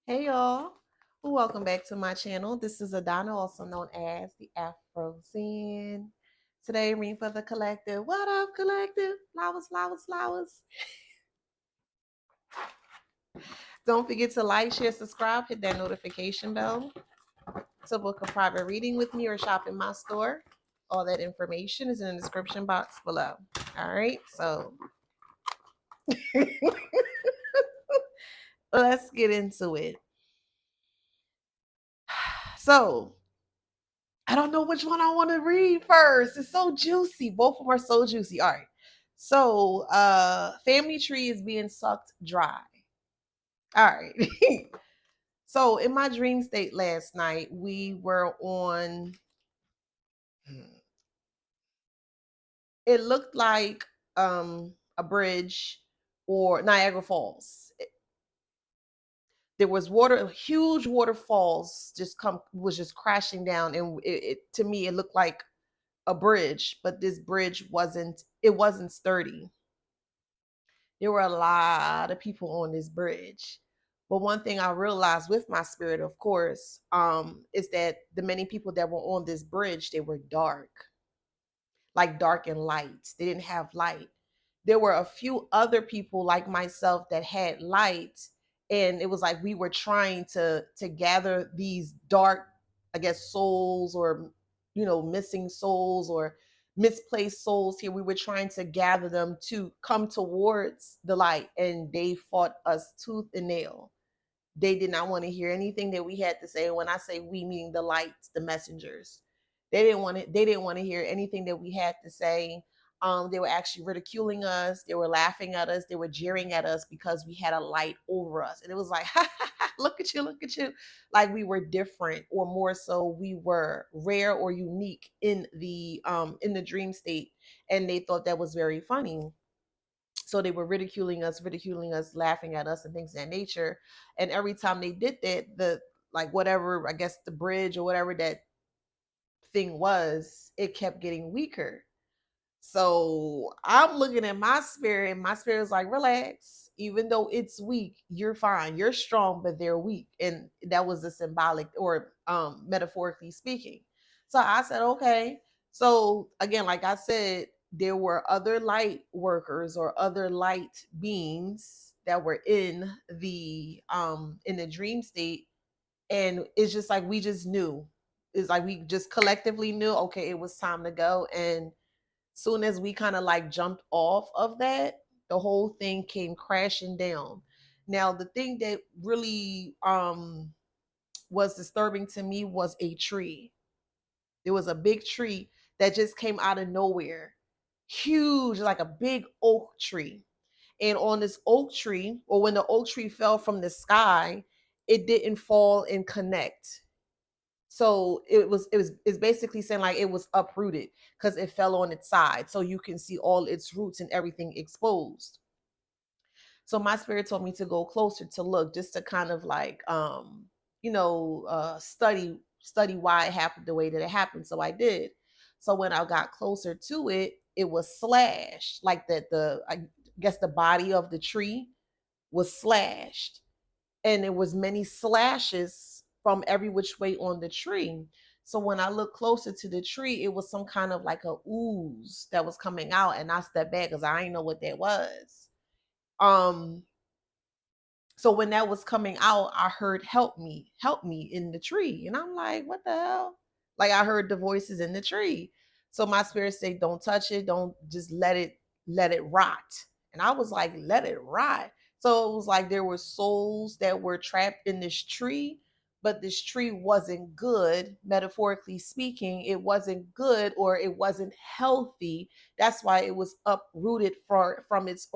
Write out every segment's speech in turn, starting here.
Hey y'all, welcome back to my channel. This is Adana, also known as TheAfrozen. Today, reading for the collective. What up, collective? Flowers, flowers, flowers. Don't forget to like, share, subscribe, hit that notification bell to book a private reading with me or shop in my store. All that information is in the description box below. All right, so let's get into it. So, I don't know which one I want to read first. It's so juicy. Both of them are so juicy. All right. So, family tree is being sucked dry. All right. So, in my dream state last night, we were on, it looked like a bridge or Niagara Falls. There was water, huge waterfalls just come was just crashing down, and to me it looked like a bridge, but this bridge wasn't sturdy. There were a lot of people on this bridge. But one thing I realized with my spirit, of course, is that the many people that were on this bridge, they were dark, like dark and light. They didn't have light. There were a few other people like myself that had light, and it was like we were trying to gather these dark, I guess, souls, or missing souls or misplaced souls here. We were trying to gather them to come towards the light, and they fought us tooth and nail. They did not want to hear anything that we had to say. And when I say we, meaning the lights, the messengers, they didn't want to hear anything that we had to say. They were actually ridiculing us. They were laughing at us. They were jeering at us because we had a light over us. And it was like, look at you, look at you. Like we were different, or more so, we were rare or unique in the dream state. And they thought that was very funny. So they were ridiculing us, laughing at us, and things of that nature. And every time they did that, the like whatever, I guess the bridge or whatever that thing was, it kept getting weaker. So I'm looking at my spirit, and my spirit is like, relax. Even though it's weak, you're fine. You're strong, but they're weak. And that was the symbolic, or metaphorically speaking. So I said, okay. So again, like I said, there were other light workers or other light beings that were in the dream state. And it's just like we just knew. It's like we just collectively knew, okay, it was time to go. And soon as we kind of like jumped off of that, the whole thing came crashing down. Now the thing that really was disturbing to me was a tree. There was a big tree that just came out of nowhere, huge, like a big oak tree. And on this oak tree, or when the oak tree fell from the sky, it didn't fall and connect. So it's basically saying like it was uprooted because it fell on its side, so you can see all its roots and everything exposed. So my spirit told me to go closer to look, just to kind of like study why it happened the way that it happened. So I did. So when I got closer to it, it was slashed, like that the I guess the body of the tree was slashed, and there was many slashes from every which way on the tree. So when I looked closer to the tree, it was some kind of like a ooze that was coming out, and I stepped back because I didn't know what that was. um so when that was coming out, I heard help me in the tree. And I'm like, what the hell? Like I heard the voices in the tree. So my spirit said, don't touch it, don't, just let it rot. And I was like, let it rot. So it was like there were souls that were trapped in this tree, but this tree wasn't good, metaphorically speaking. It wasn't good, or it wasn't healthy. That's why it was uprooted from its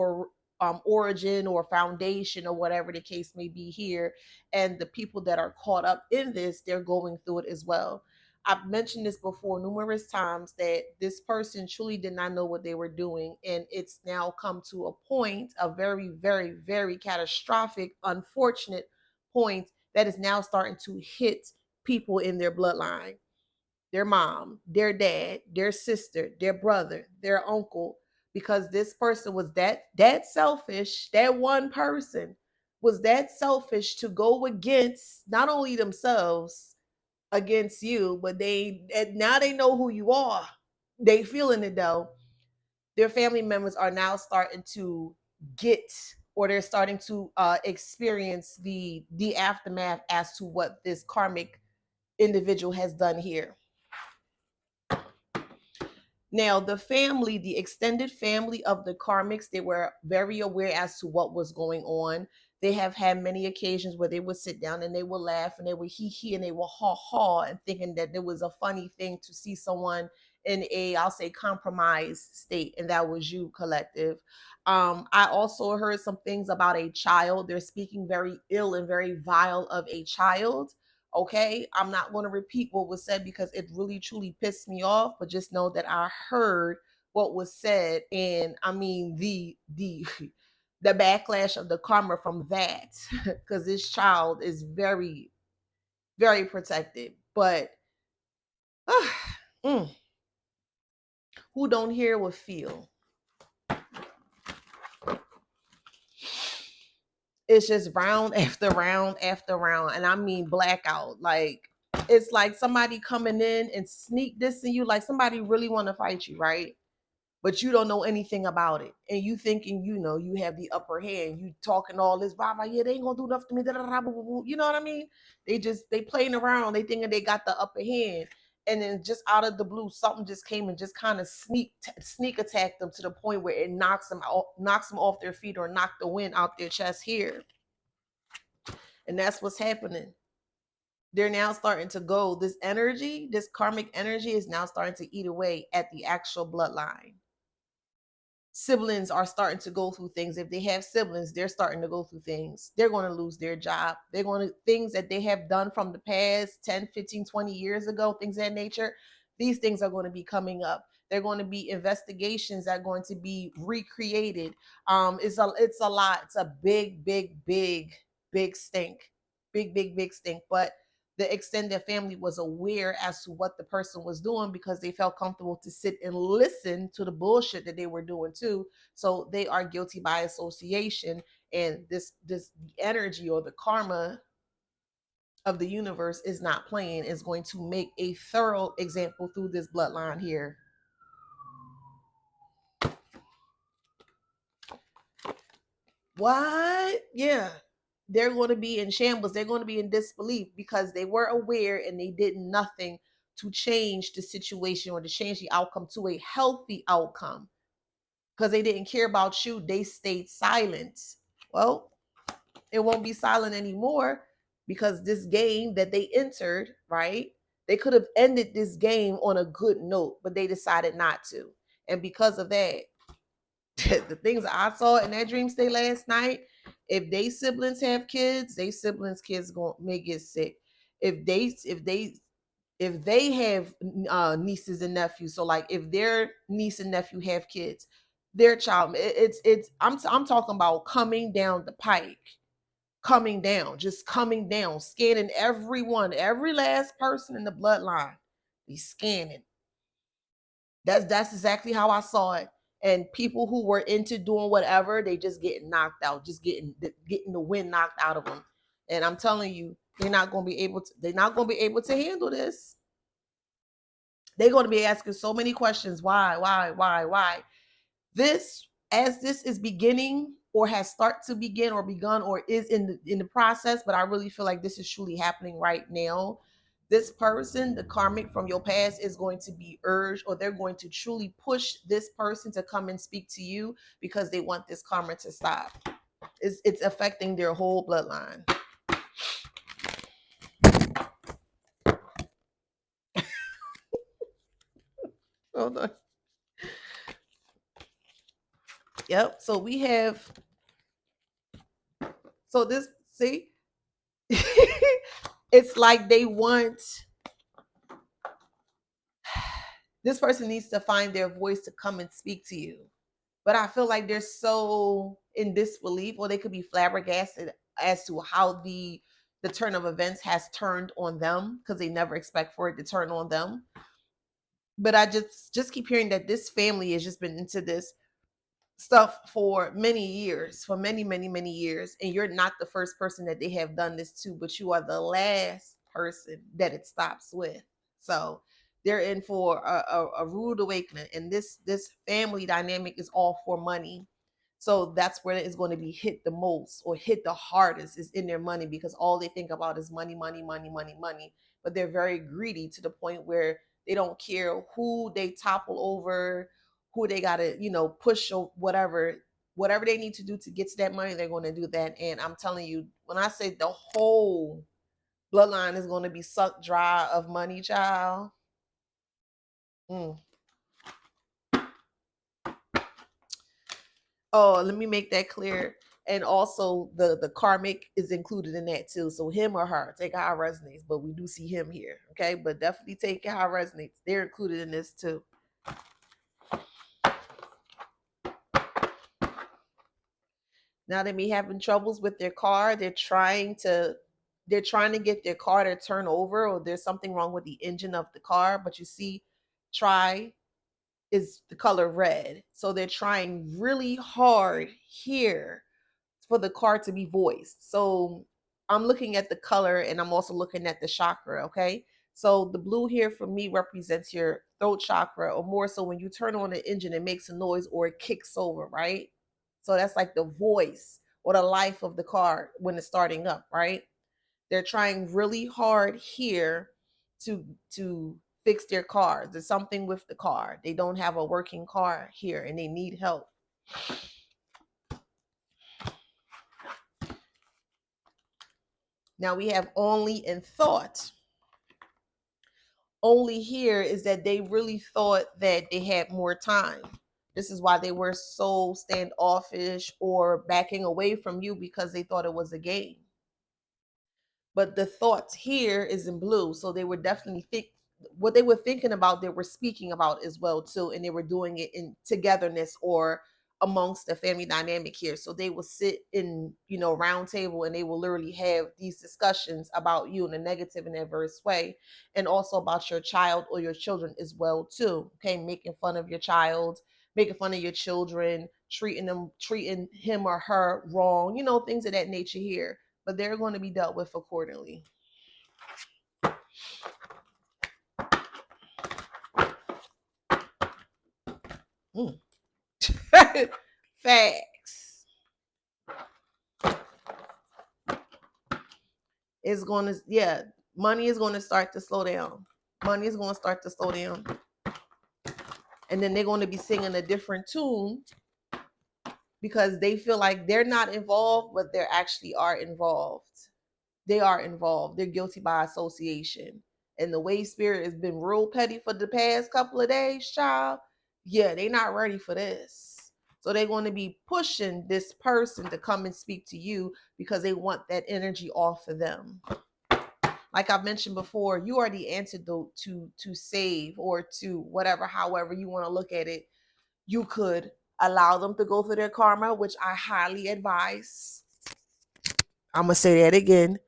origin or foundation, or whatever the case may be here. And the people that are caught up in this, they're going through it as well. I've mentioned this before numerous times, that this person truly did not know what they were doing, and it's now come to a point, a very, very, very catastrophic, unfortunate point, that is now starting to hit people in their bloodline, their mom, their dad, their sister, their brother, their uncle, because this person was that selfish. That one person was that selfish to go against not only themselves, against you, but and now they know who you are. They feeling it though. Their family members are now starting to get, or they're starting to experience the aftermath as to what this karmic individual has done here. Now, the family, the extended family of the karmics, they were very aware as to what was going on. They have had many occasions where they would sit down and they would laugh and they would hee and they would haw and thinking that it was a funny thing to see someone in a, I'll say, compromised state, and that was you, collective. I also heard some things about a child. They're speaking very ill and very vile of a child. Okay, I'm not going to repeat what was said because it really truly pissed me off, but just know that I heard what was said, and I mean the the backlash of the karma from that because this child is very, very protected. But mm, who don't hear will feel. It's just round after round after round, and I mean blackout. Like, it's like somebody coming in and sneak dissing you, like somebody really want to fight you, right? But you don't know anything about it, and you thinking you know you have the upper hand. You talking all this, blah blah. Yeah, they ain't gonna do nothing to me. Da, da, da, blah, blah, blah. You know what I mean? They playing around. They thinking they got the upper hand, and then just out of the blue, something just came and just kind of sneak attacked them to the point where it knocks them off their feet or knock the wind out their chest here, and that's what's happening. They're now starting to go. This energy, this karmic energy, is now starting to eat away at the actual bloodline. Siblings are starting to go through things. If they have siblings, they're starting to go through things. They're going to lose their job. They're going to, things that they have done from the past 10, 15, 20 years ago, things of that nature, these things are going to be coming up. They're going to be investigations that are going to be recreated. It's a lot. It's a big stink. Big stink. But the extended family was aware as to what the person was doing because they felt comfortable to sit and listen to the bullshit that they were doing too. So they are guilty by association, and this energy or the karma of the universe is not playing. Is going to make a thorough example through this bloodline here. What? Yeah. They're going to be in shambles. They're going to be in disbelief because they were aware and they did nothing to change the situation or to change the outcome to a healthy outcome. Because they didn't care about you, they stayed silent. Well, it won't be silent anymore because this game that they entered, right? They could have ended this game on a good note, but they decided not to. And because of that, the things I saw in that dream state last night, if they siblings have kids, they siblings kids going may get sick. If they have nieces and nephews, so like if their niece and nephew have kids, their child, it's I'm talking about coming down the pike, coming down, just coming down, scanning everyone, every last person in the bloodline. He's scanning. That's exactly how I saw it. And people who were into doing whatever, they just getting knocked out, just getting the wind knocked out of them. And I'm telling you, they're not going to be able to. They're not going to be able to handle this. They're going to be asking so many questions. Why? This, as this is beginning or has start to begin or begun or is in the process, but I really feel like this is truly happening right now. This person, the karmic from your past, is going to be urged, or they're going to truly push this person to come and speak to you because they want this karma to stop. It's affecting their whole bloodline. Hold on. Yep. So we have. So this, see, it's like they want. This person needs to find their voice to come and speak to you. But I feel like they're so in disbelief, or they could be flabbergasted as to how the turn of events has turned on them because they never expect for it to turn on them. But I just keep hearing that this family has just been into this stuff for many years, for many, many, many years. And you're not the first person that they have done this to, but you are the last person that it stops with. So they're in for a rude awakening. And this family dynamic is all for money. So that's where it's going to be hit the most or hit the hardest is in their money, because all they think about is money, money, money, money, money. But they're very greedy to the point where they don't care who they topple over, who they gotta, push or whatever they need to do to get to that money, they're gonna do that. And I'm telling you, when I say the whole bloodline is gonna be sucked dry of money, child. Mm. Oh, let me make that clear. And also the karmic is included in that too. So him or her, take how it resonates. But we do see him here. Okay. But definitely take it how it resonates. They're included in this too. Now they may having troubles with their car. They're trying to get their car to turn over, or there's something wrong with the engine of the car. But you see, try is the color red. So they're trying really hard here for the card to be voiced. So I'm looking at the color and I'm also looking at the chakra, okay? So the blue here for me represents your throat chakra, or more so when you turn on the engine, it makes a noise or it kicks over, right? So that's like the voice or the life of the car when it's starting up, right? They're trying really hard here to fix their car. There's something with the car. They don't have a working car here and they need help. Now we have only in thought. Only here is that they really thought that they had more time. This is why they were so standoffish or backing away from you, because they thought it was a game. But the thoughts here is in blue, so they were definitely think what they were thinking about, they were speaking about as well too, and they were doing it in togetherness or amongst the family dynamic here. So they will sit in, round table, and they will literally have these discussions about you in a negative and adverse way, and also about your child or your children as well too. Okay, making fun of your child, making fun of your children, treating him or her wrong, things of that nature here, but they're going to be dealt with accordingly. Mm. Facts. It's going to, yeah, money is going to start to slow down. Money is going to start to slow down. And then they're going to be singing a different tune because they feel like they're not involved, but they actually are involved. They are involved. They're guilty by association. And the way spirit has been real petty for the past couple of days, child, yeah, they're not ready for this. So they're going to be pushing this person to come and speak to you because they want that energy off of them. Like I've mentioned before, you are the antidote to save or to whatever, however you want to look at it. You could allow them to go through their karma, which I highly advise. I'm gonna say that again.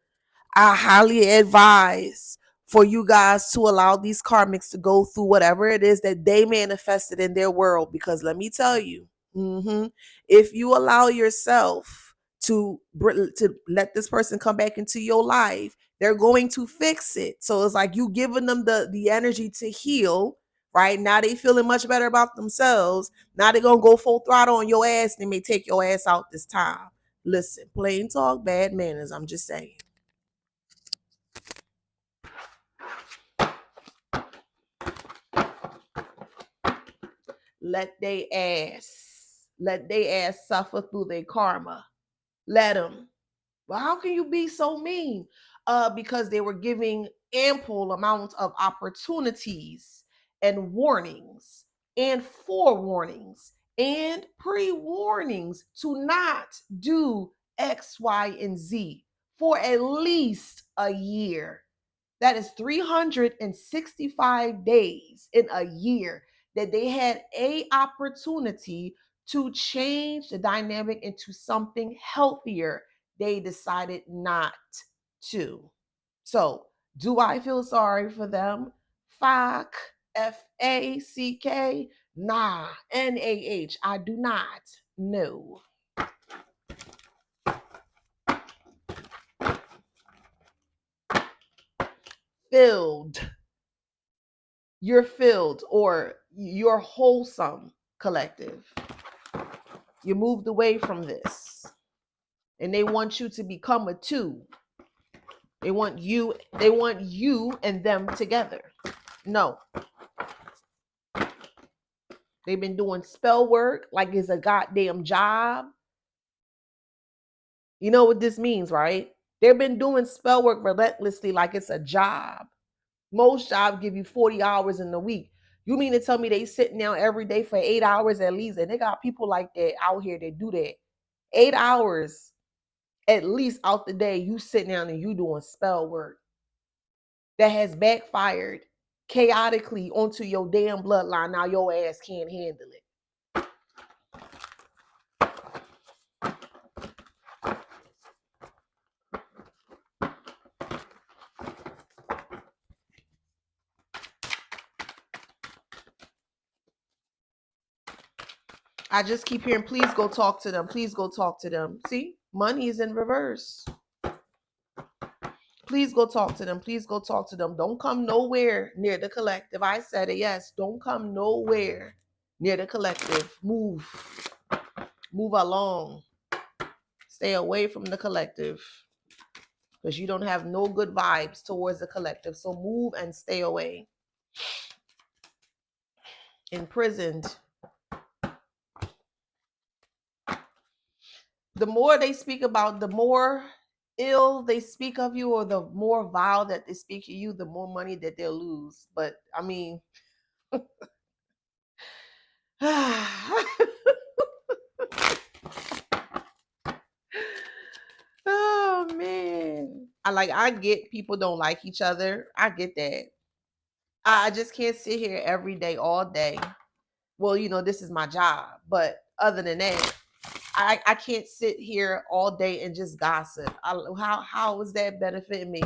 I highly advise for you guys to allow these karmics to go through whatever it is that they manifested in their world. Because let me tell you, if you allow yourself to let this person come back into your life, they're going to fix it. So it's like you giving them the energy to heal. Right now, they feeling much better about themselves. Now they're gonna go full throttle on your ass. And they may take your ass out this time. Listen, plain talk, bad manners. I'm just saying. Let they ass suffer through their karma. Let them. Well, how can you be so mean? Because they were giving ample amounts of opportunities and warnings and forewarnings and pre-warnings to not do X, Y, and Z for at least a year. That is 365 days in a year that they had a opportunity to change the dynamic into something healthier. They decided not to. So, do I feel sorry for them? Fuck, Fack. Nah, NaH. I do not. No. Filled. You're filled, or you're wholesome collective. You moved away from this. And they want you to become a two. They want you and them together. No. They've been doing spell work like it's a goddamn job. You know what this means, right? They've been doing spell work relentlessly like it's a job. Most jobs give you 40 hours in the week. You mean to tell me they sitting down every day for 8 hours at least? And they got people like that out here that do that. 8 hours at least out the day, you sitting down and you doing spell work that has backfired chaotically onto your damn bloodline. Now your ass can't handle it. I just keep hearing, please go talk to them. Please go talk to them. See, money is in reverse. Please go talk to them. Please go talk to them. Don't come nowhere near the collective. I said it, yes. Don't come nowhere near the collective. Move. Move along. Stay away from the collective. Because you don't have no good vibes towards the collective. So move and stay away. Imprisoned. The more they speak about, the more ill they speak of you, or the more vile that they speak of you, the more money that they'll lose. But I mean, oh man, I get people don't like each other. I get that. I just can't sit here every day, all day. Well, this is my job, but other than that, I can't sit here all day and just gossip. How is that benefiting me?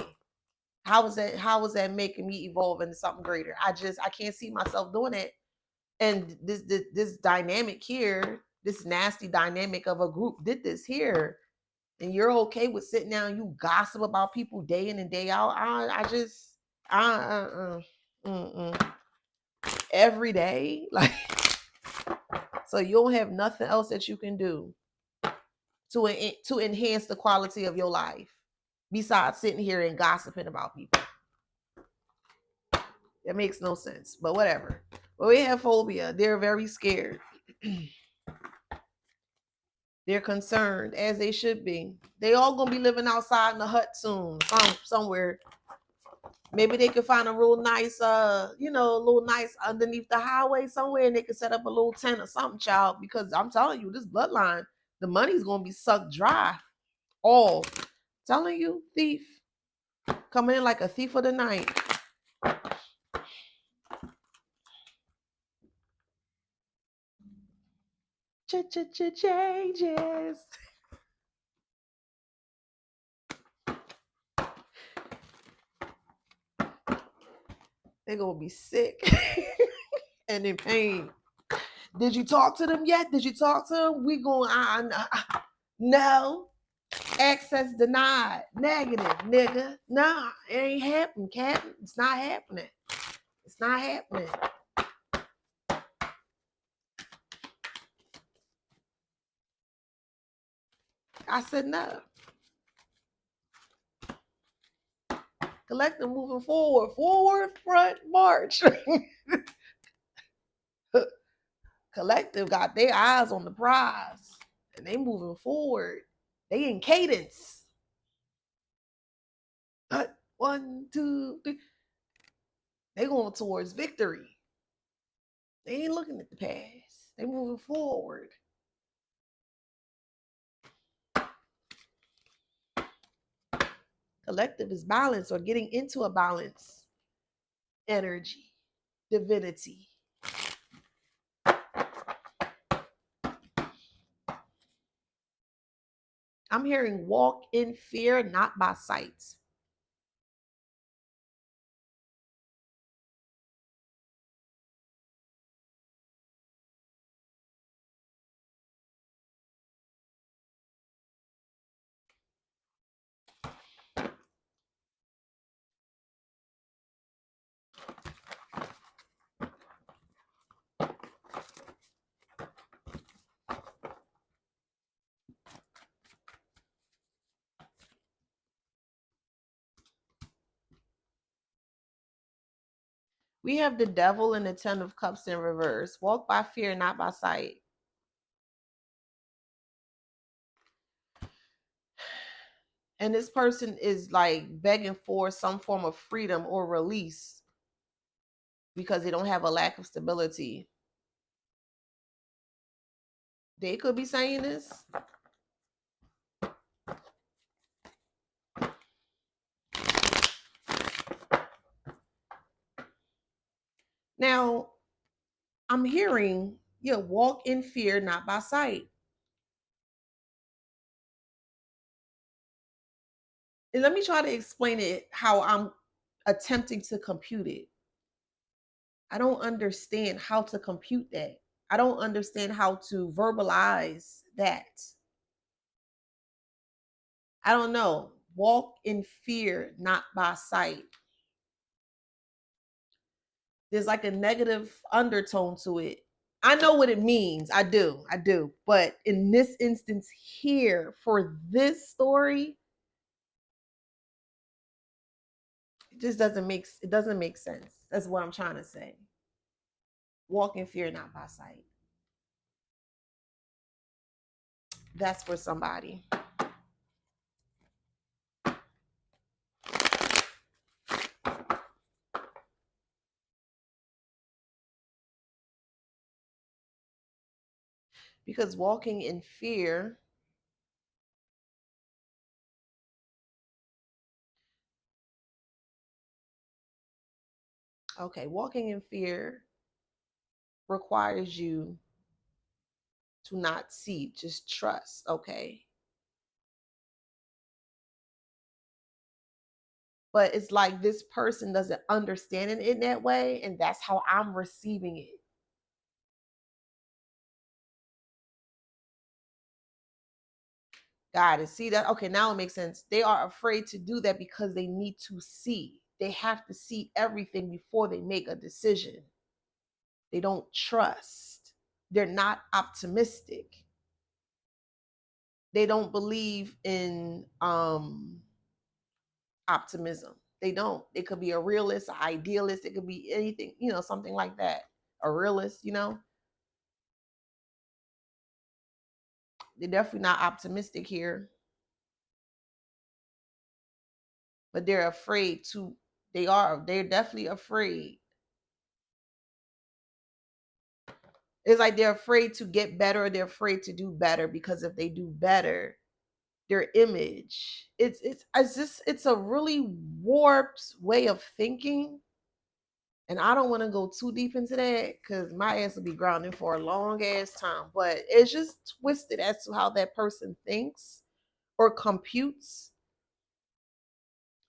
How is that making me evolve into something greater? I can't see myself doing it. And this dynamic here, this nasty dynamic of a group did this here, and you're okay with sitting down and you gossip about people day in and day out. Every day, like, so you don't have nothing else that you can do to enhance the quality of your life besides sitting here and gossiping about people. It makes no sense, but whatever. Well, we have phobia. They're very scared. They're concerned, as they should be. They all gonna be living outside in a hut soon, somewhere. Maybe they could find a real nice, a little nice underneath the highway somewhere, and they could set up a little tent or something, child. Because I'm telling you, this bloodline, the money's gonna be sucked dry. All telling you, thief coming in like a thief of the night. Changes. They're gonna be sick and in pain. Did you talk to them yet? Did you talk to them? We going no. Access denied. Negative, nigga. Nah, it ain't happening, Captain. It's not happening. It's not happening. I said no. Collective moving forward. Forward, front, march. Collective got their eyes on the prize. And they moving forward. They in cadence. 1, 2, 3. They going towards victory. They ain't looking at the past. They moving forward. Collective is balance, or getting into a balance. Energy. Divinity. I'm hearing walk in fear, not by sight. We have the devil and the 10 of cups in reverse. Walk by fear, not by sight. And this person is like begging for some form of freedom or release because they don't have a lack of stability. They could be saying this. Now, I'm hearing, walk in fear, not by sight. And let me try to explain it how I'm attempting to compute it. I don't understand how to compute that. I don't understand how to verbalize that. I don't know. Walk in fear, not by sight. There's like a negative undertone to it. I know what it means. I do. I do. But in this instance here, for this story, it doesn't make sense. That's what I'm trying to say. Walk in fear, not by sight. That's for somebody. Because walking in fear, okay, walking in fear requires you to not see, just trust, okay? But it's like this person doesn't understand it in that way, and that's how I'm receiving it. Got it. See that? Okay, now it makes sense. They are afraid to do that because they need to see. They have to see everything before they make a decision. They don't trust. They're not optimistic. They don't believe in optimism. They don't. It could be a realist, an idealist. It could be anything, something like that. A realist. They're definitely not optimistic here, but they're afraid to. They're definitely afraid. It's like they're afraid to get better, or they're afraid to do better because if they do better, their image. It's a really warped way of thinking. And I don't want to go too deep into that because my ass will be grounded for a long ass time. But it's just twisted as to how that person thinks or computes.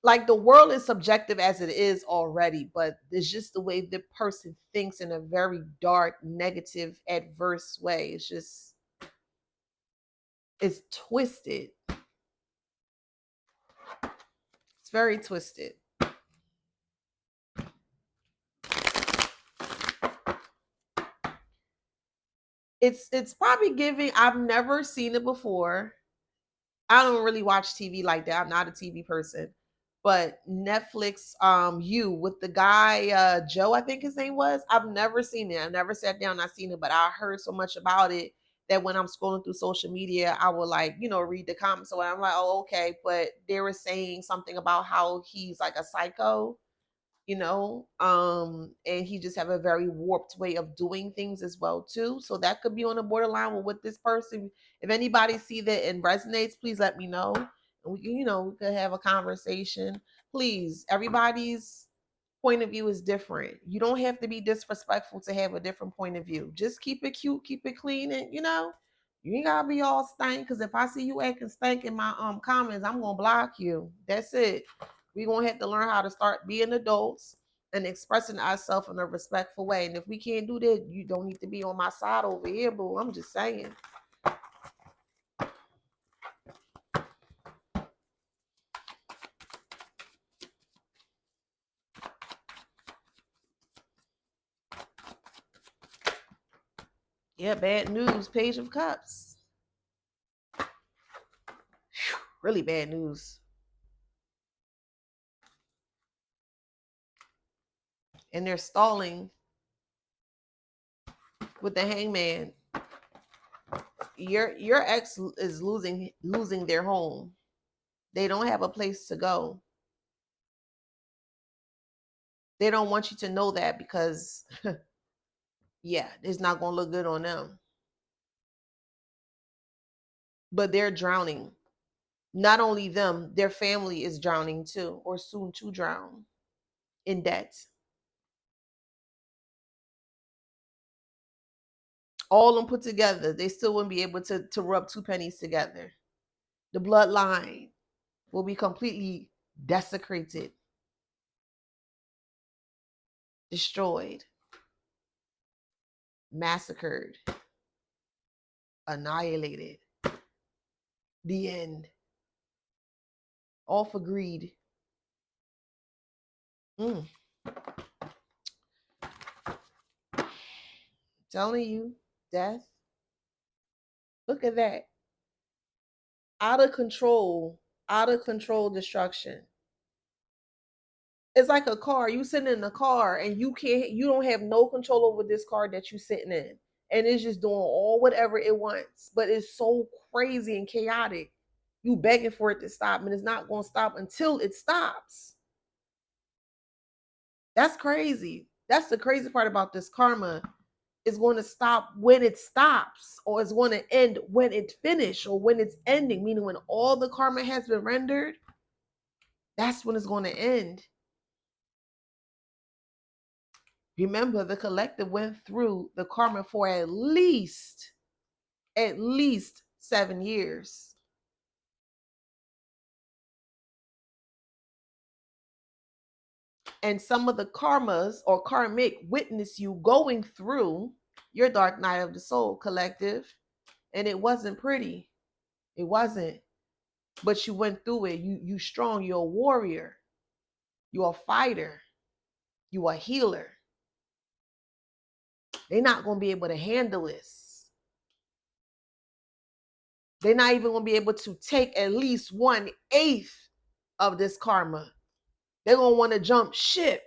Like the world is subjective as it is already, but it's just the way the person thinks in a very dark, negative, adverse way. It's twisted. It's very twisted. It's probably giving. I've never seen it before. I don't really watch TV like that. I'm not a TV person. But Netflix, you with the guy Joe, I think his name was. I've never seen it. I never sat down and I seen it, but I heard so much about it that when I'm scrolling through social media, I will like, read the comments. So I'm like, oh, okay. But they were saying something about how he's like a psycho, and he just have a very warped way of doing things as well too. So that could be on the borderline with this person. If anybody see that and resonates, please let me know, and we could have a conversation. Please, everybody's point of view is different. You don't have to be disrespectful to have a different point of view. Just keep it cute, keep it clean, and you ain't gotta be all stank. Because if I see you acting stank in my comments, I'm gonna block you. That's it. We're gonna have to learn how to start being adults and expressing ourselves in a respectful way. And if we can't do that, you don't need to be on my side over here, boo. I'm just saying. Yeah, bad news, Page of Cups. Whew, really bad news. and they're stalling with the hangman. Your ex is losing their home. They don't have a place to go. They don't want you to know that because yeah, it's not going to look good on them. But they're drowning. Not only them, their family is drowning too, or soon to drown in debt. All of them put together, they still wouldn't be able to rub two pennies together. The bloodline will be completely desecrated, destroyed, massacred, annihilated. The end. All for greed. Mm. Telling you, death. Look at that. Out of control destruction. It's like a car. You sitting in a car and you don't have no control over this car that you sitting in. And it's just doing all whatever it wants. But it's so crazy and chaotic. You begging for it to stop, and it's not gonna stop until it stops. That's crazy. That's the crazy part about this karma. It's going to stop when it stops, or it's going to end when it's finished, or when it's ending, meaning when all the karma has been rendered, that's when it's going to end. Remember, the collective went through the karma for at least 7 years. And some of the karmas or karmic witness you going through your dark night of the soul collective, and it wasn't pretty. It wasn't. But you went through it. You strong. You're a warrior. You're a fighter. You're a healer. They're not going to be able to handle this. They're not even going to be able to take at least 1/8 of this karma. They're going to want to jump ship.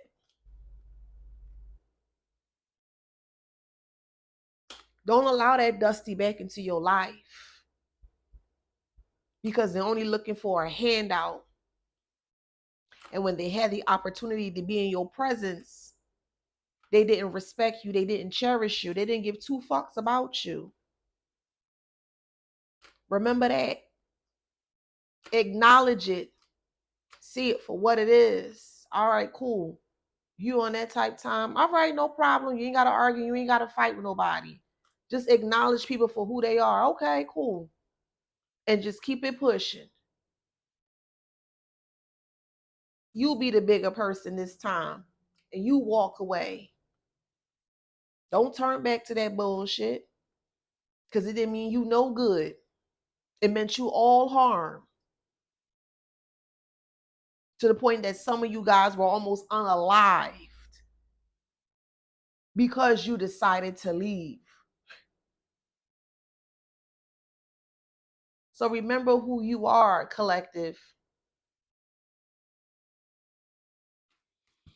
Don't allow that dusty back into your life, because they're only looking for a handout. And when they had the opportunity to be in your presence, they didn't respect you. They didn't cherish you. They didn't give two fucks about you. Remember that. Acknowledge it. See it for what it is. All right, cool. You on that type time. All right, no problem. You ain't got to argue. You ain't got to fight with nobody. Just acknowledge people for who they are. Okay, cool. And just keep it pushing. You be the bigger person this time. And you walk away. Don't turn back to that bullshit. Because it didn't mean you no good. It meant you all harm. To the point that some of you guys were almost unalived because you decided to leave. So remember who you are, collective.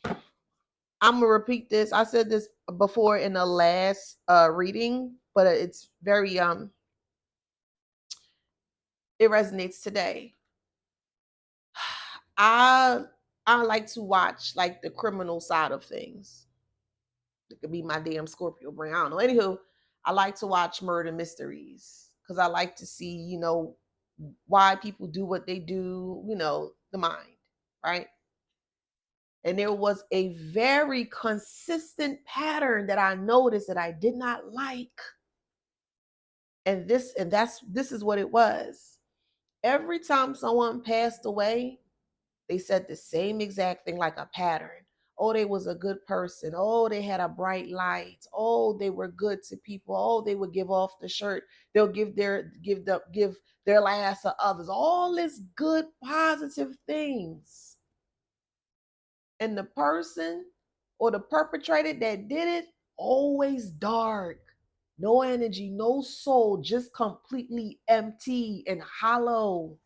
I'm going to repeat this. I said this before in the last reading, but it's very it resonates today. I I like to watch like the criminal side of things. It could be my damn Scorpio brain. I don't know. Anywho, I like to watch murder mysteries because I like to see, why people do what they do, the mind, right? And there was a very consistent pattern that I noticed that I did not like. And this is what it was. Every time someone passed away, they said the same exact thing, like a pattern. Oh, they was a good person. Oh, they had a bright light. Oh, they were good to people. Oh, they would give off the shirt. They'll give their last to others. All this good, positive things. And the person or the perpetrator that did it, always dark. No energy, no soul, just completely empty and hollow.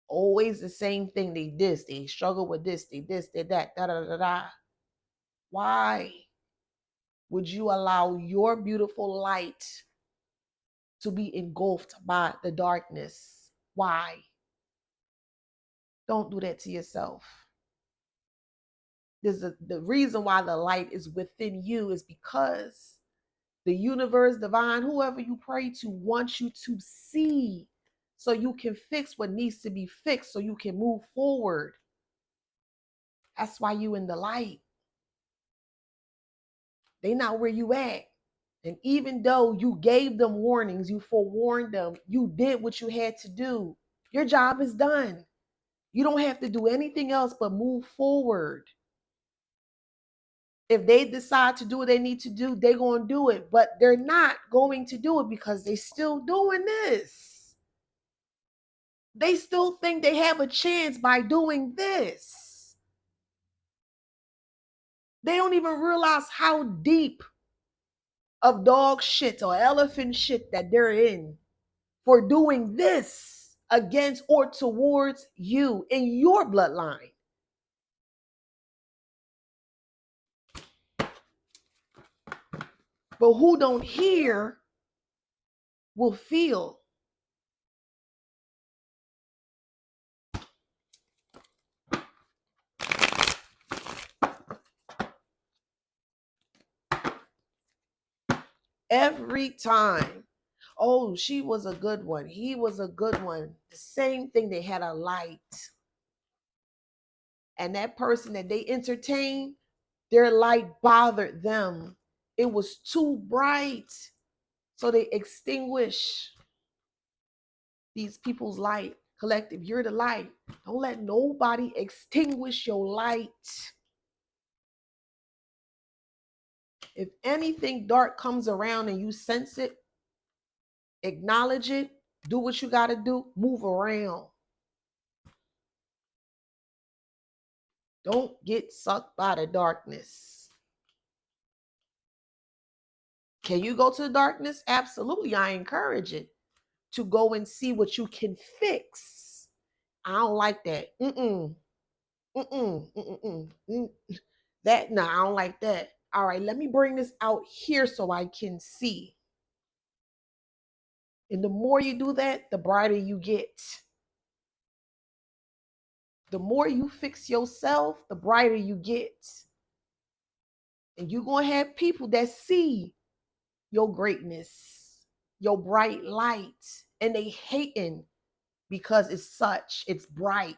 Always the same thing. They struggle with this, they that, da da da da. Why would you allow your beautiful light to be engulfed by the darkness? Why? Don't do that to yourself. The reason why the light is within you is because the universe, divine, whoever you pray to, wants you to see so you can fix what needs to be fixed so you can move forward. That's why you in the light. They not where you at. And even though you gave them warnings, you forewarned them, you did what you had to do. Your job is done. You don't have to do anything else but move forward. If they decide to do what they need to do, they're going to do it. But they're not going to do it because they're still doing this. They still think they have a chance by doing this. They don't even realize how deep of dog shit or elephant shit that they're in for doing this against or towards you in your bloodline. But who don't hear will feel. Every time. Oh, she was a good one. He was a good one. The same thing, they had a light. And that person that they entertained, their light bothered them. It was too bright. So they extinguish these people's light. Collective, you're the light. Don't let nobody extinguish your light. If anything dark comes around and you sense it, acknowledge it, do what you got to do, move around. Don't get sucked by the darkness. Can you go to the darkness? Absolutely. I encourage it to go and see what you can fix. I don't like that. That, no, I don't like that. All right, let me bring this out here so I can see. And the more you do that, the brighter you get. The more you fix yourself, the brighter you get. And you're going to have people that see your greatness, your bright light, and they hating because it's bright.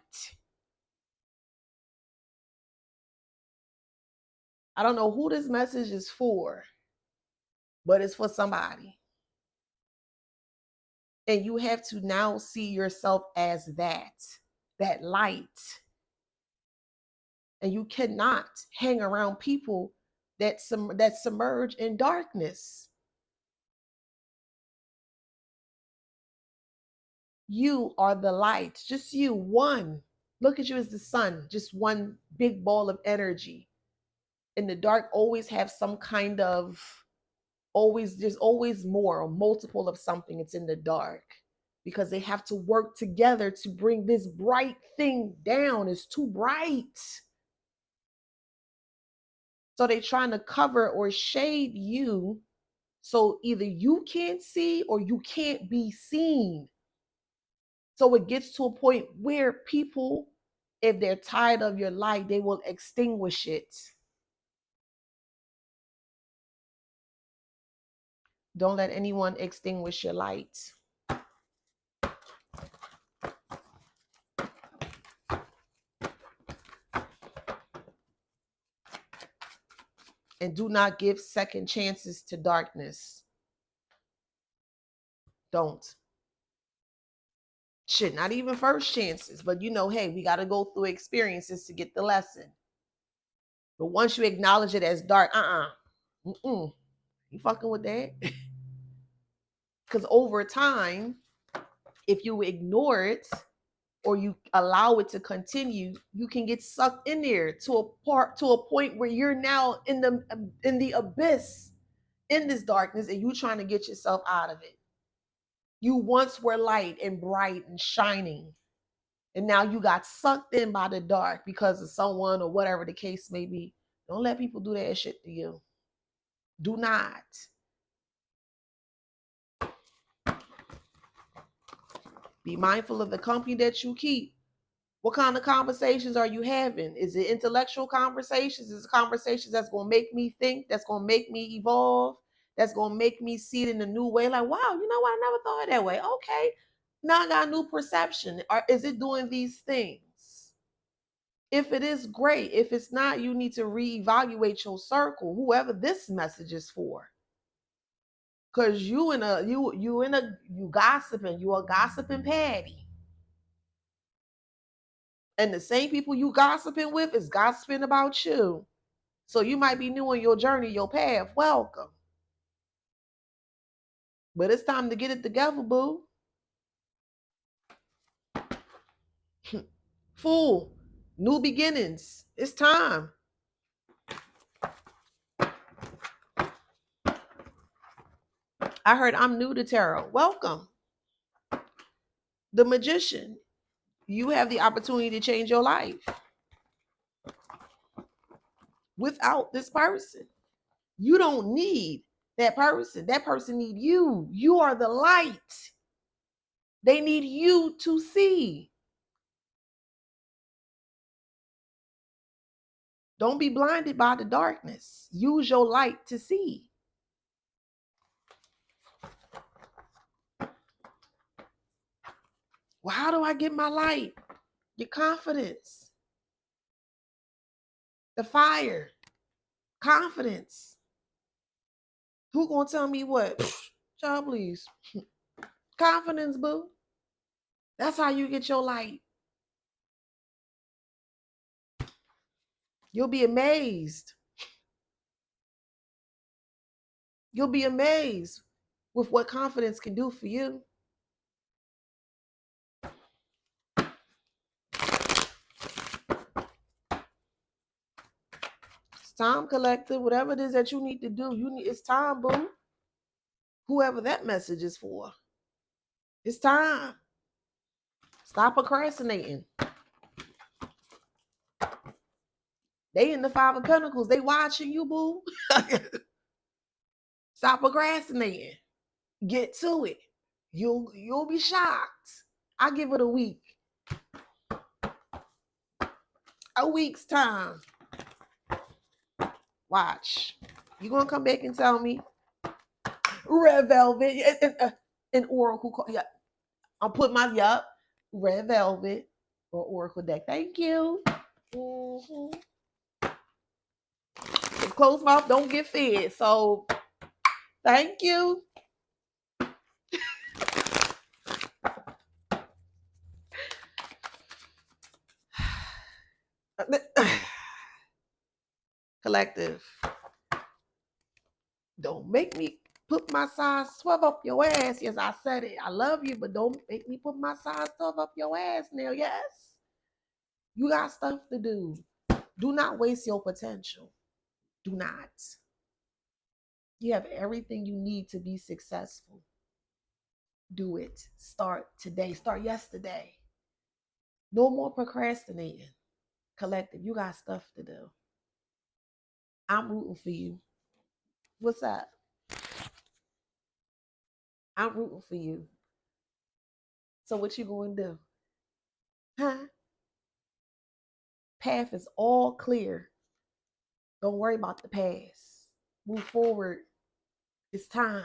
I don't know who this message is for, but it's for somebody. And you have to now see yourself as that light. And you cannot hang around people that submerge in darkness. You are the light, just you, one. Look at you as the sun, just one big ball of energy. In the dark, always have some kind of, there's always more, a multiple of something. It's in the dark because they have to work together to bring this bright thing down. It's too bright. So they're trying to cover or shade you so either you can't see or you can't be seen. So it gets to a point where people, if they're tired of your light, they will extinguish it. Don't let anyone extinguish your light. And do not give second chances to darkness. Don't. Shit, not even first chances. But hey, we got to go through experiences to get the lesson. But once you acknowledge it as dark, you fucking with that. Because over time, if you ignore it or you allow it to continue, you can get sucked in there to a point where you're now in the abyss, in this darkness, and you trying to get yourself out of it. You once were light and bright and shining, and now you got sucked in by the dark because of someone or whatever the case may be. Don't let people do that shit to you. Do not. Be mindful of the company that you keep. What kind of conversations are you having? Is it intellectual conversations? Is it conversations that's going to make me think, that's going to make me evolve, that's going to make me see it in a new way? Like, wow, you know what? I never thought it that way. Okay. Now I got a new perception. Or is it doing these things? If it is, great. If it's not, you need to reevaluate your circle, whoever this message is for. Cause you gossiping, you a gossiping Patty. And the same people you gossiping with is gossiping about you. So you might be new on your journey, your path. Welcome. But it's time to get it together, boo. Fool. New beginnings. It's time. I heard I'm new to tarot. Welcome. The magician. You have the opportunity to change your life without this person. You don't need that person. That person need you. You are the light. They need you to see. Don't be blinded by the darkness. Use your light to see. Well, how do I get my light? Your confidence. The fire. Confidence. Who gonna tell me what? Child, please. Confidence, boo. That's how you get your light. You'll be amazed. You'll be amazed with what confidence can do for you. It's time, collective. Whatever it is that you need to do, it's time, boo. Whoever that message is for. It's time. Stop procrastinating. They in the Five of Pentacles. They watching you, boo. Stop procrastinating. Get to it. You'll be shocked. I give it a week. A week's time. Watch. You gonna come back and tell me? Red Velvet, an Oracle. Yeah, I'll put my Red Velvet or Oracle deck. Thank you. Mm-hmm. Closed mouth don't get fed. So thank you. Collective. Don't make me put my size 12 up your ass. Yes, I said it. I love you, but don't make me put my size 12 up your ass now. Yes. You got stuff to do. Do not waste your potential. Do not. You have everything you need to be successful. Do it. Start today. Start yesterday. No more procrastinating. Collective, you got stuff to do. I'm rooting for you. What's up? I'm rooting for you. So what you going to do? Huh? Path is all clear. Don't worry about the past. Move forward. It's time.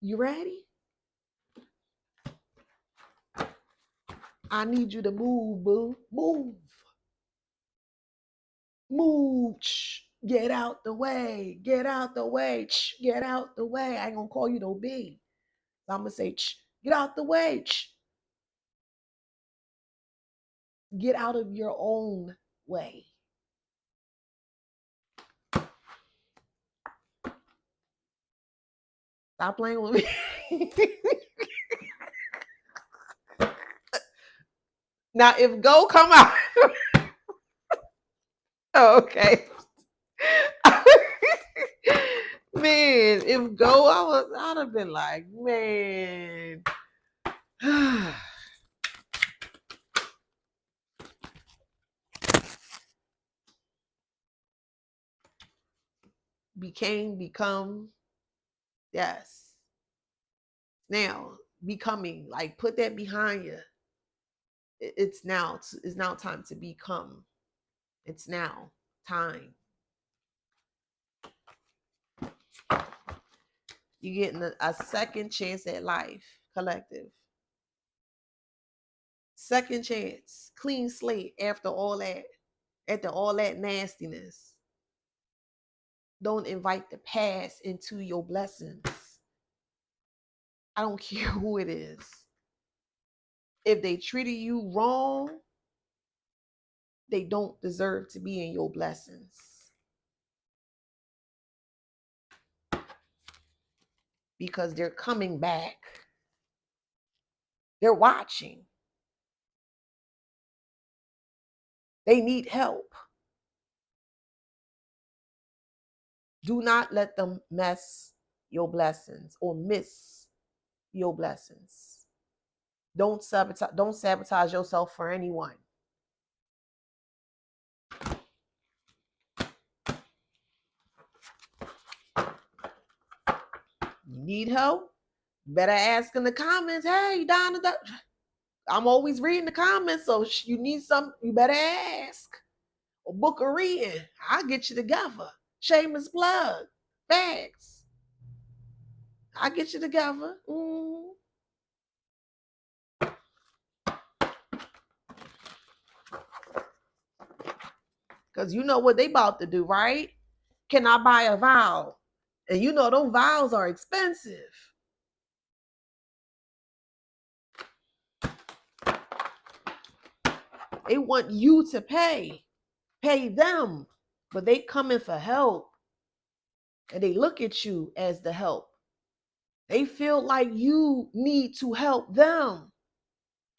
You ready? I need you to move, boo. Move. Move. Get out the way. Get out the way. Get out the way. I ain't gonna call you no B. So I'm gonna say, get out the way. Get out of your own way. Stop playing with me. Now, if go come out, okay. Man, if go, I'd have been like, man. become. Yes. Now, becoming, like, put that behind you. It's now time to become. It's now time. You're getting a second chance at life, collective. Second chance, clean slate after all that nastiness. Don't invite the past into your blessings. I don't care who it is. If they treated you wrong, they don't deserve to be in your blessings. Because they're coming back. They're watching. They need help. Do not let them mess your blessings or miss your blessings. Don't sabotage yourself for anyone. You need help? Better ask in the comments. Hey, Donna, I'm always reading the comments, so you need some, you better ask. Or book a reading. I'll get you together. Shameless plug. Facts. I'll get you together. Because you know what they about to do, right? Can I buy a vow? And you know those vows are expensive. They want you to pay them, but they coming for help. And they look at you as the help. They feel like you need to help them.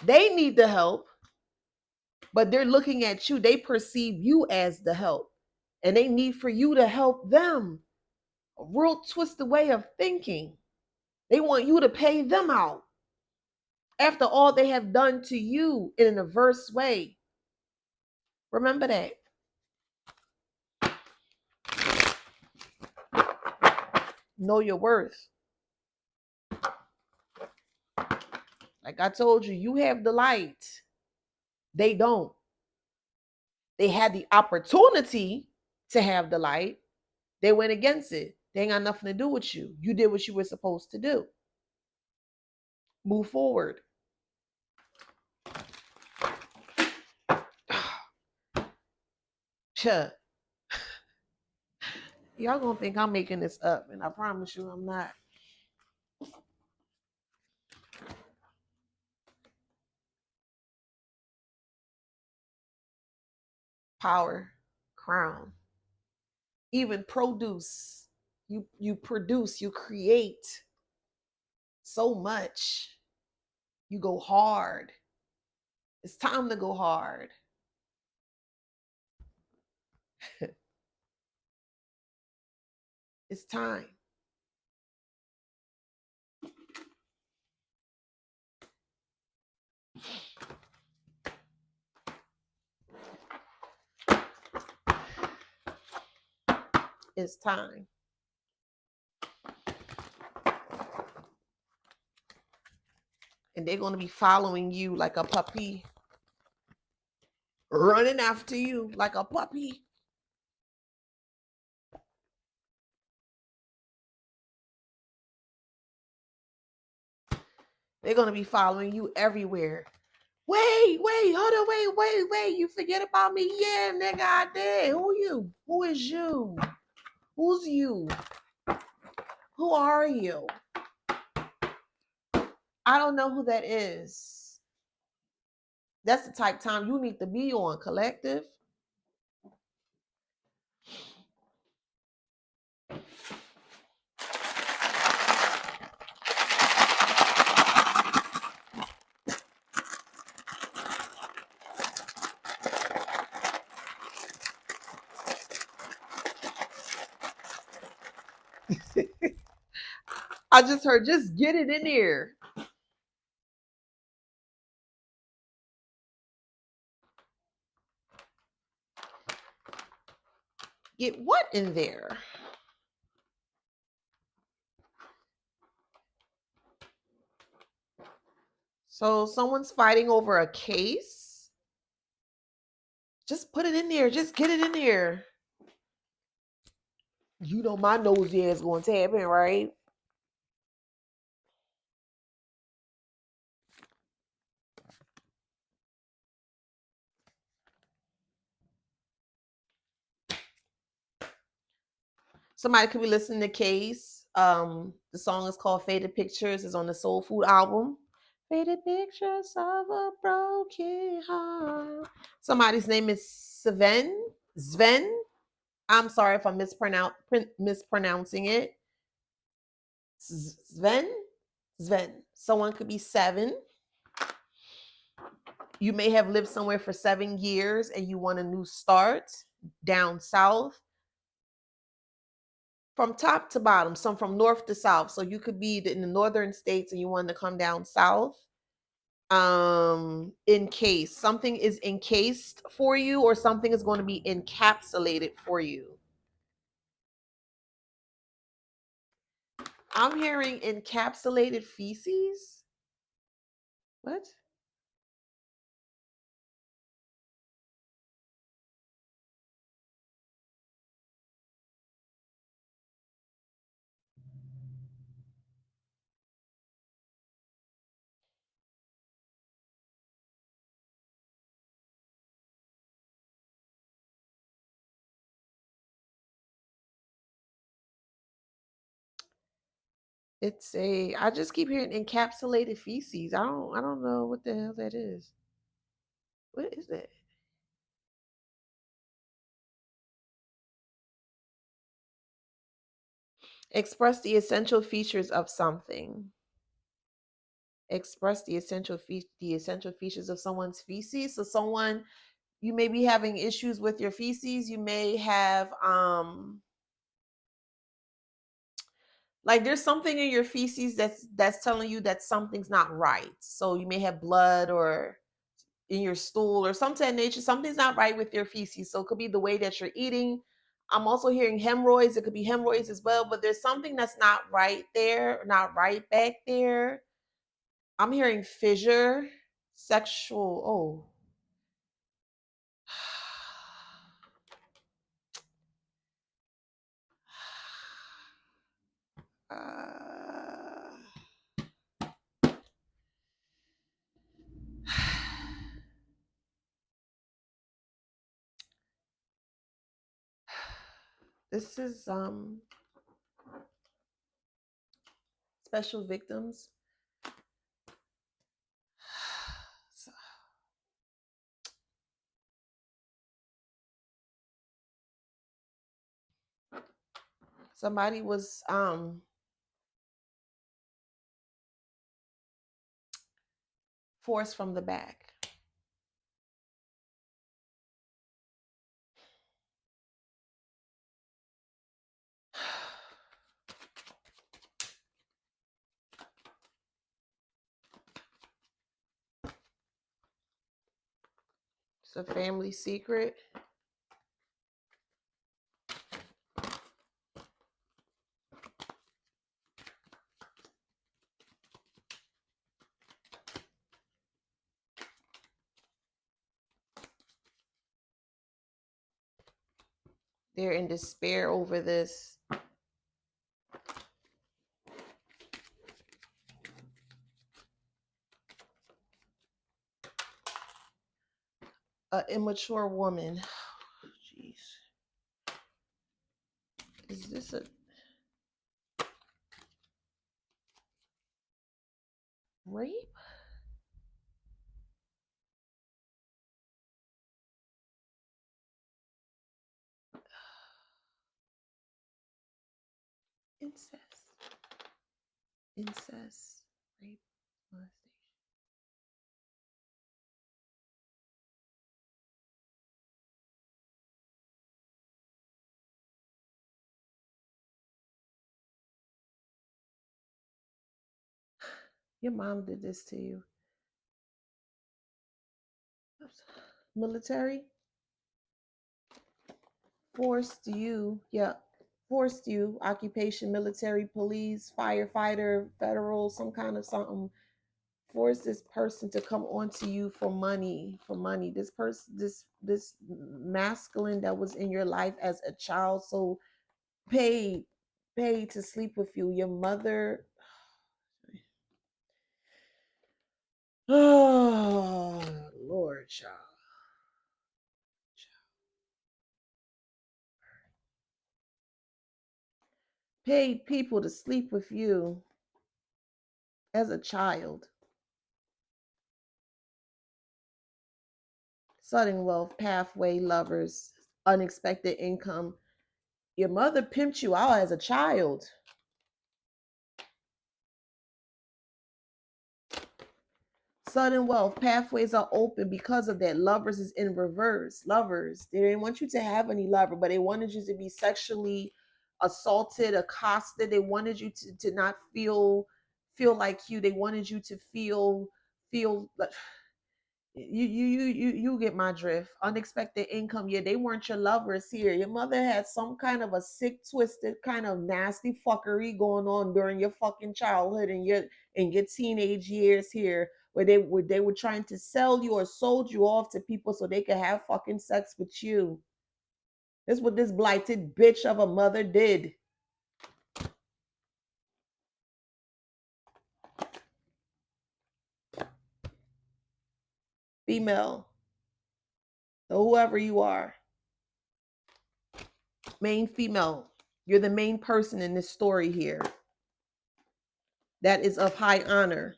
They need the help, but they're looking at you. They perceive you as the help, and they need for you to help them. A real twisted way of thinking. They want you to pay them out after all they have done to you in an adverse way. Remember that. Know your worth. Like I told you, you have the light. They don't. They had the opportunity to have the light. They went against it. They ain't got nothing to do with you. You did what you were supposed to do. Move forward. Chuh. Y'all gonna think I'm making this up, and I promise you I'm not. Power, crown, even produce. You produce, you create so much. You go hard. It's time to go hard. It's time. It's time. And they're going to be following you like a puppy, running after you like a puppy. They're going to be following you everywhere. Wait, hold on, wait. You forget about me? Yeah, nigga, I did. Who you? Who is you? Who's you? Who are you? I don't know who that is. That's the type of time you need to be on, collective. I just heard, just get it in there. Get what in there? So someone's fighting over a case. Just put it in there. Just get it in there. You know my nosy ass going to tap in, right? Somebody could be listening to Case. The song is called Faded Pictures. It's on the Soul Food album. Faded pictures of a broken heart. Somebody's name is Sven. Sven. I'm sorry if I'm mispronouncing it. Sven. Sven. Someone could be 7. You may have lived somewhere for 7 years and you want a new start down south. From top to bottom, some from north to south. So you could be in the northern states and you want to come down south. Encased. Something is encased for you, or something is going to be encapsulated for you. I'm hearing encapsulated feces. What? It's a I just keep hearing encapsulated feces. I don't know what the hell that is. What is that? Express the essential features of something. Express the essential features of someone's feces. So someone, you may be having issues with your feces. You may have like there's something in your feces that's telling you that something's not right. So you may have blood or in your stool or something of that nature. Something's not right with your feces. So it could be the way that you're eating. I'm also hearing hemorrhoids. It could be hemorrhoids as well, but there's something that's not right there, not right back there. I'm hearing fissure, sexual. Oh. This is special victims. Somebody was forced from the back. It's a family secret. They're in despair over this. An immature woman. Jeez. Is this a rape? Incest. Incest. Rape. Molestation. Your mom did this to you. Military forced you. Yeah. Forced you. Occupation, military, police, firefighter, federal, some kind of something. force this person to come onto you for money, for money. This person, this masculine that was in your life as a child, so paid, paid to sleep with you. Your mother, oh Lord, child. Paid people to sleep with you as a child. Sudden wealth, pathway, lovers, unexpected income. Your mother pimped you out as a child. Sudden wealth, pathways are open because of that. Lovers is in reverse. Lovers, they didn't want you to have any lover, but they wanted you to be sexually assaulted, accosted. They wanted you to not feel like you. They wanted you to feel like you get my drift. Unexpected income. Yeah, they weren't your lovers here. Your mother had some kind of a sick, twisted, kind of nasty fuckery going on during your fucking childhood and your teenage years here, where they were trying to sell you or sold you off to people so they could have fucking sex with you. This is what this blighted bitch of a mother did. Female, so whoever you are, main female, you're the main person in this story here. That is of high honor.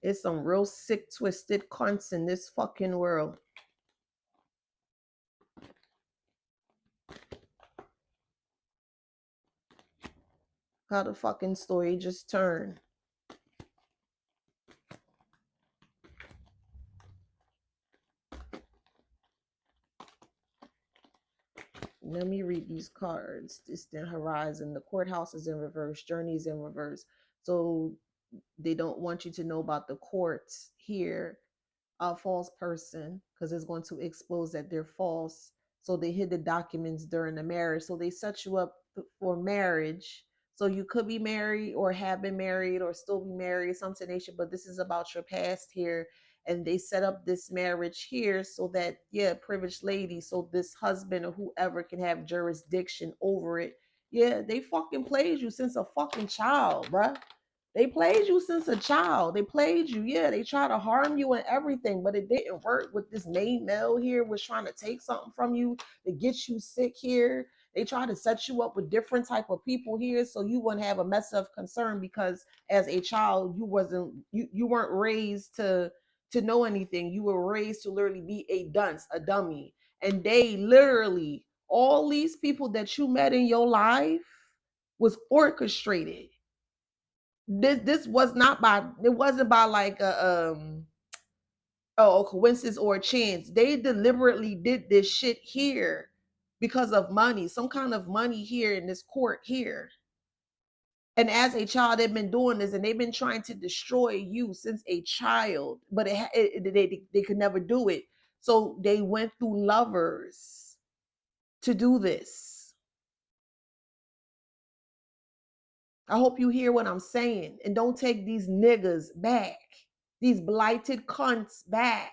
It's some real sick, twisted cunts in this fucking world. How the fucking story just turned. Let me read these cards. Distant horizon. The courthouse is in reverse. Journey is in reverse. So they don't want you to know about the courts here. A false person, because it's going to expose that they're false. So they hid the documents during the marriage. So they set you up for marriage. So you could be married or have been married or still be married, something nation, but this is about your past here. And they set up this marriage here so that, yeah, privileged lady, so this husband or whoever can have jurisdiction over it. Yeah, they fucking played you since a fucking child, bruh. They played you since a child. They played you. Yeah, they try to harm you and everything, but it didn't work. With this main male here was trying to take something from you to get you sick here. They try to set you up with different type of people here so you wouldn't have a mess of concern, because as a child you weren't raised to know anything. You were raised to literally be a dunce, a dummy. And they literally, all these people that you met in your life was orchestrated. This was not by, it wasn't by like a coincidence or a chance. They deliberately did this shit here because of money, some kind of money here in this court here. And as a child, they've been doing this, and they've been trying to destroy you since a child, but they could never do it. So they went through lovers to do this. I hope you hear what I'm saying, and don't take these niggas back, these blighted cunts back.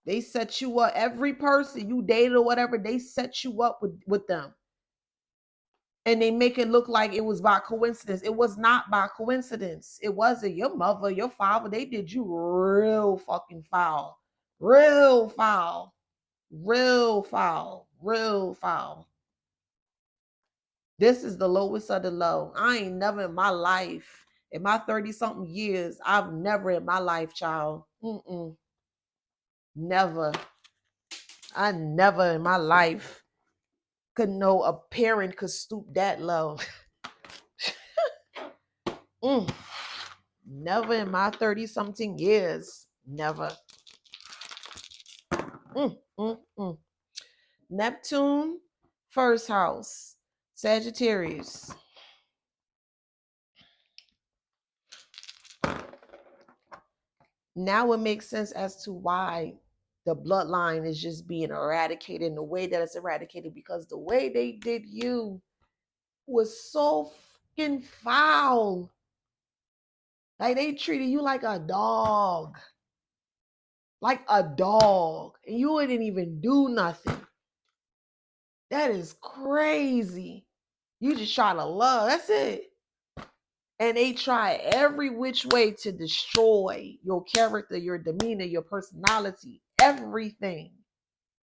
They set you up. Every person you dated or whatever, they set you up with them. And they make it look like it was by coincidence. It was not by coincidence. It wasn't. Your mother, your father, they did you real fucking foul. Real foul. Real foul. Real foul. This is the lowest of the low. I ain't never in my life, in my 30 something years, I've never in my life, child. Never. I never in my life could know a parent could stoop that low. Mm, never in my 30 something years. Never. Mm, mm, mm. Neptune, first house, Sagittarius. Now it makes sense as to why the bloodline is just being eradicated in the way that it's eradicated, because the way they did you was so fucking foul. Like they treated you like a dog. Like a dog. And you didn't even do nothing. That is crazy. You just try to love. That's it. And they try every which way to destroy your character, your demeanor, your personality, everything.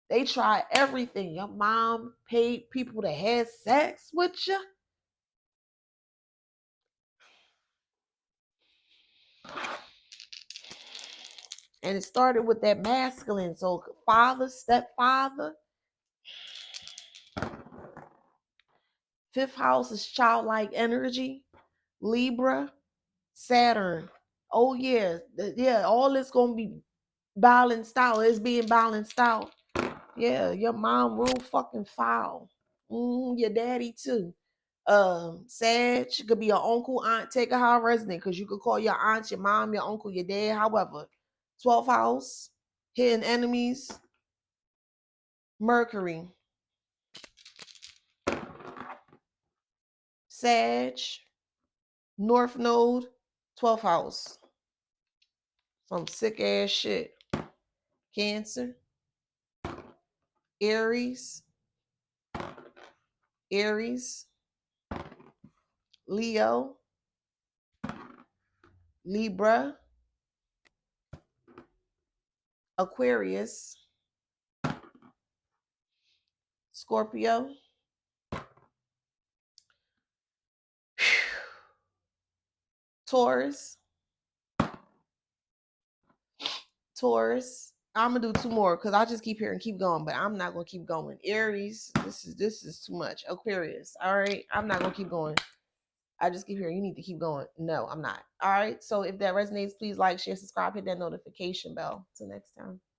They try everything. Your mom paid people to have sex with you. And it started with that masculine. So father, stepfather. Fifth house is childlike energy. Libra, Saturn. Oh yeah. Yeah, all this gonna be balanced out. It's being balanced out. Yeah, your mom real fucking foul. Your daddy too. Sag could be your uncle, aunt, take a high resident, because you could call your aunt, your mom, your uncle, your dad, however. 12th house, hidden enemies, Mercury, Sag, North Node, 12th house. Some sick ass shit. Cancer, Aries, Aries, Leo, Libra, Aquarius, Scorpio, Taurus, Taurus. I'm gonna do two more because I just keep hearing keep going, but I'm not gonna keep going. Aries, this is too much. Aquarius, all right. I'm not gonna keep going. I just keep hearing you need to keep going. No, I'm not. All right. So if that resonates, please like, share, subscribe, hit that notification bell. Till next time.